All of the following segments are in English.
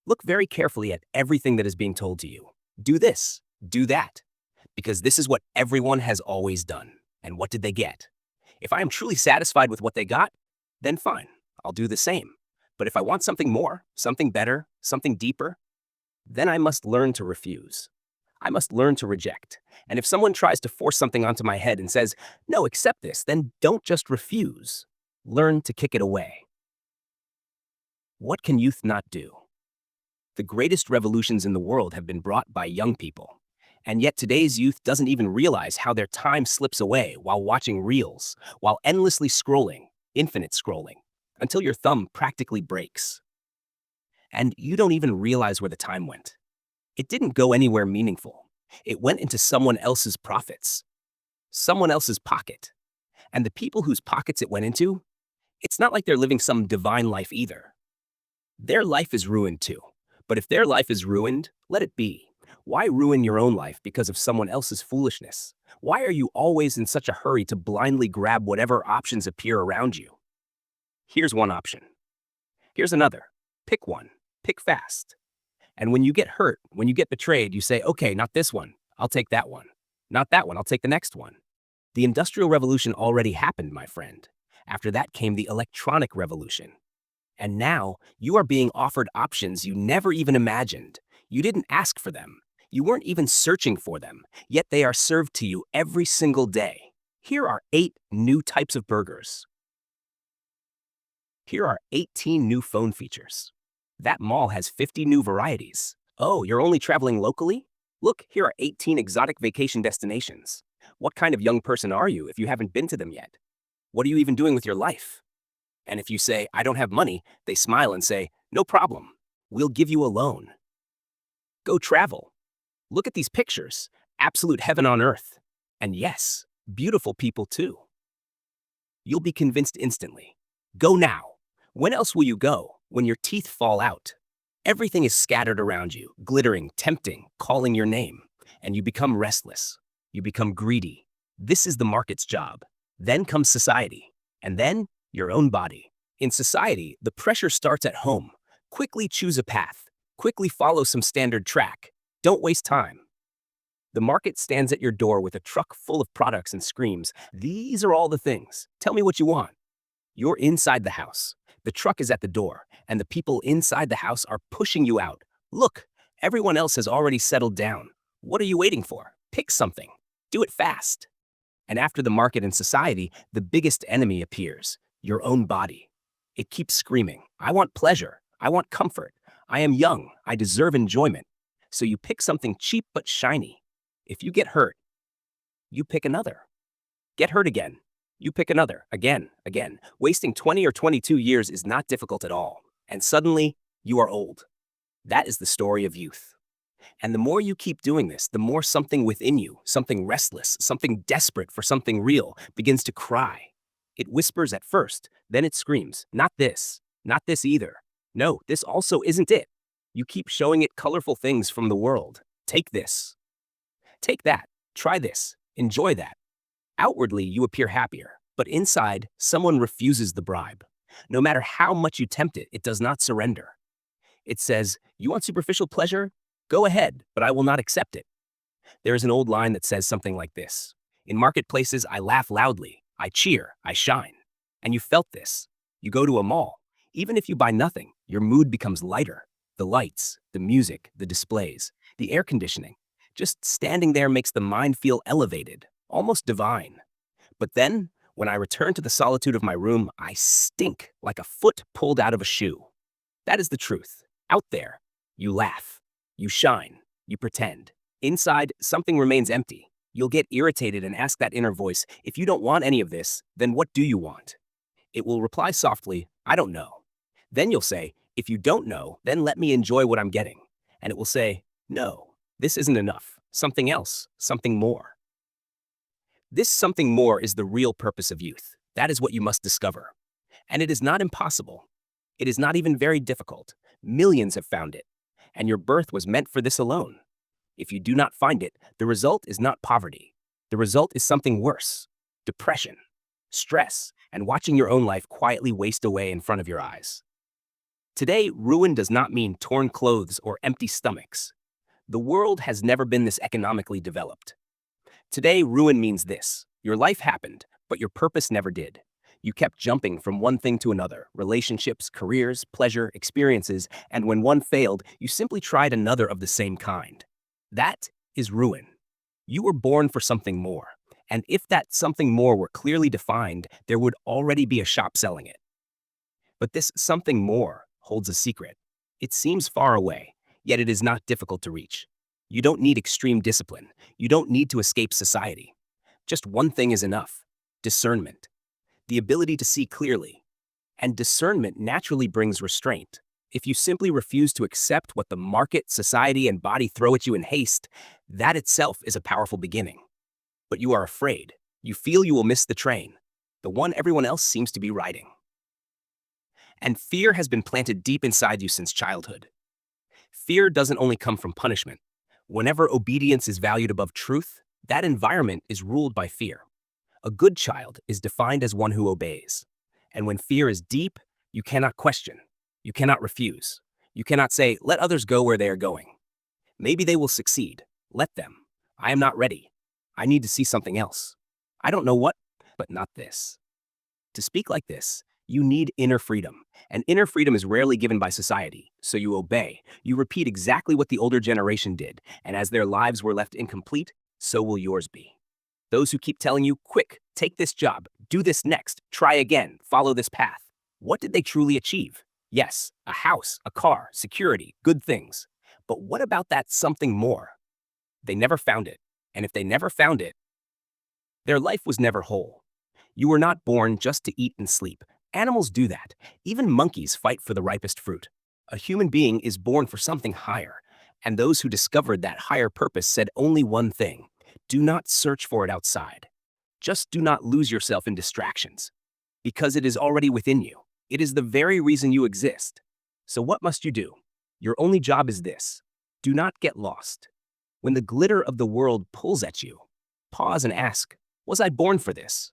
Look very carefully at everything that is being told to you. Do this, do that, because this is what everyone has always done. And what did they get? If I am truly satisfied with what they got, then fine, I'll do the same. But if I want something more, something better, something deeper, then I must learn to refuse. I must learn to reject. And if someone tries to force something onto my head and says, no, accept this, then don't just refuse. Learn to kick it away. What can youth not do? The greatest revolutions in the world have been brought by young people. And yet today's youth doesn't even realize how their time slips away while watching reels, while endlessly scrolling, infinite scrolling, until your thumb practically breaks. And you don't even realize where the time went. It didn't go anywhere meaningful. It went into someone else's profits, someone else's pocket. And the people whose pockets it went into, it's not like they're living some divine life either. Their life is ruined too. But if their life is ruined, let it be. Why ruin your own life because of someone else's foolishness? Why are you always in such a hurry to blindly grab whatever options appear around you? Here's one option. Here's another. Pick one. Pick fast. And when you get hurt, when you get betrayed, you say, okay, not this one. I'll take that one. Not that one. I'll take the next one. The Industrial Revolution already happened, my friend. After that came the Electronic Revolution. And now you are being offered options you never even imagined. You didn't ask for them. You weren't even searching for them, yet they are served to you every single day. Here are 8 new types of burgers. Here are 18 new phone features. That mall has 50 new varieties. Oh, you're only traveling locally? Look, here are 18 exotic vacation destinations. What kind of young person are you if you haven't been to them yet? What are you even doing with your life? And if you say, I don't have money, they smile and say, no problem. We'll give you a loan. Go travel. Look at these pictures. Absolute heaven on earth. And yes, beautiful people too. You'll be convinced instantly. Go now. When else will you go? When your teeth fall out. Everything is scattered around you, glittering, tempting, calling your name. And you become restless. You become greedy. This is the market's job. Then comes society. And then your own body. In society, the pressure starts at home. Quickly choose a path. Quickly follow some standard track. Don't waste time. The market stands at your door with a truck full of products and screams, these are all the things. Tell me what you want. You're inside the house. The truck is at the door, and the people inside the house are pushing you out. Look, everyone else has already settled down. What are you waiting for? Pick something. Do it fast. And after the market and society, the biggest enemy appears. Your own body. It keeps screaming, I want pleasure, I want comfort, I am young, I deserve enjoyment. So you pick something cheap but shiny. If you get hurt, you pick another. Get hurt again. You pick another, again. Wasting 20 or 22 years is not difficult at all. And suddenly, you are old. That is the story of youth. And the more you keep doing this, the more something within you, something restless, something desperate for something real, begins to cry. It whispers at first, then it screams, not this either. No, this also isn't it. You keep showing it colorful things from the world. Take this. Take that. Try this. Enjoy that. Outwardly, you appear happier, but inside, someone refuses the bribe. No matter how much you tempt it, it does not surrender. It says, you want superficial pleasure? Go ahead, but I will not accept it. There is an old line that says something like this. In marketplaces, I laugh loudly. I cheer, I shine. And you felt this. You go to a mall. Even if you buy nothing, your mood becomes lighter. The lights, the music, the displays, the air conditioning. Just standing there makes the mind feel elevated, almost divine. But then, when I return to the solitude of my room, I stink like a foot pulled out of a shoe. That is the truth. Out there, you laugh, you shine, you pretend. Inside, something remains empty. You'll get irritated and ask that inner voice, if you don't want any of this, then what do you want? It will reply softly, I don't know. Then you'll say, if you don't know, then let me enjoy what I'm getting. And it will say, no, this isn't enough. Something else, something more. This something more is the real purpose of youth. That is what you must discover. And it is not impossible. It is not even very difficult. Millions have found it. And your birth was meant for this alone. If you do not find it, the result is not poverty. The result is something worse. Depression, stress, and watching your own life quietly waste away in front of your eyes. Today, ruin does not mean torn clothes or empty stomachs. The world has never been this economically developed. Today, ruin means this: your life happened, but your purpose never did. You kept jumping from one thing to another: relationships, careers, pleasure, experiences, and when one failed, you simply tried another of the same kind. That is ruin. You were born for something more, and if that something more were clearly defined, there would already be a shop selling it. But this something more holds a secret. It seems far away, yet it is not difficult to reach. You don't need extreme discipline. You don't need to escape society. Just one thing is enough: discernment, the ability to see clearly. And discernment naturally brings restraint. If you simply refuse to accept what the market, society, and body throw at you in haste, that itself is a powerful beginning. But you are afraid. You feel you will miss the train, the one everyone else seems to be riding. And fear has been planted deep inside you since childhood. Fear doesn't only come from punishment. Whenever obedience is valued above truth, that environment is ruled by fear. A good child is defined as one who obeys. And when fear is deep, you cannot question. You cannot refuse. You cannot say, let others go where they are going. Maybe they will succeed. Let them. I am not ready. I need to see something else. I don't know what, but not this. To speak like this, you need inner freedom. And inner freedom is rarely given by society. So you obey. You repeat exactly what the older generation did. And as their lives were left incomplete, so will yours be. Those who keep telling you, quick, take this job, do this next, try again, follow this path. What did they truly achieve? Yes, a house, a car, security, good things. But what about that something more? They never found it. And if they never found it, their life was never whole. You were not born just to eat and sleep. Animals do that. Even monkeys fight for the ripest fruit. A human being is born for something higher. And those who discovered that higher purpose said only one thing: do not search for it outside. Just do not lose yourself in distractions. Because it is already within you. It is the very reason you exist. So what must you do? Your only job is this: do not get lost. When the glitter of the world pulls at you, pause and ask, was I born for this?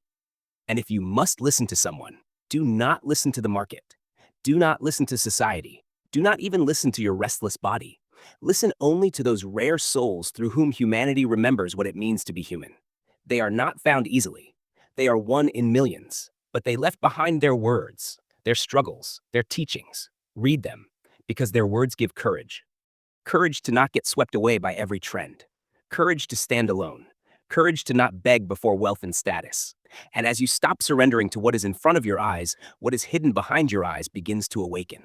And if you must listen to someone, do not listen to the market. Do not listen to society. Do not even listen to your restless body. Listen only to those rare souls through whom humanity remembers what it means to be human. They are not found easily. They are one in millions, but they left behind their words, their struggles, their teachings. Read them, because their words give courage. Courage to not get swept away by every trend. Courage to stand alone. Courage to not beg before wealth and status. And as you stop surrendering to what is in front of your eyes, what is hidden behind your eyes begins to awaken.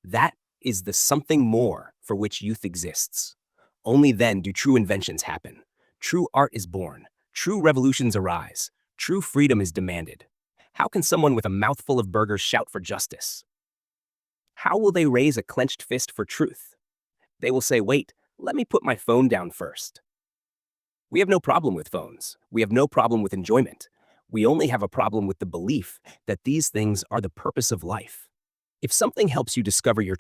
That is the something more for which youth exists. Only then do true inventions happen. True art is born. True revolutions arise. True freedom is demanded. How can someone with a mouthful of burgers shout for justice? How will they raise a clenched fist for truth? They will say, wait, let me put my phone down first. We have no problem with phones. We have no problem with enjoyment. We only have a problem with the belief that these things are the purpose of life. If something helps you discover your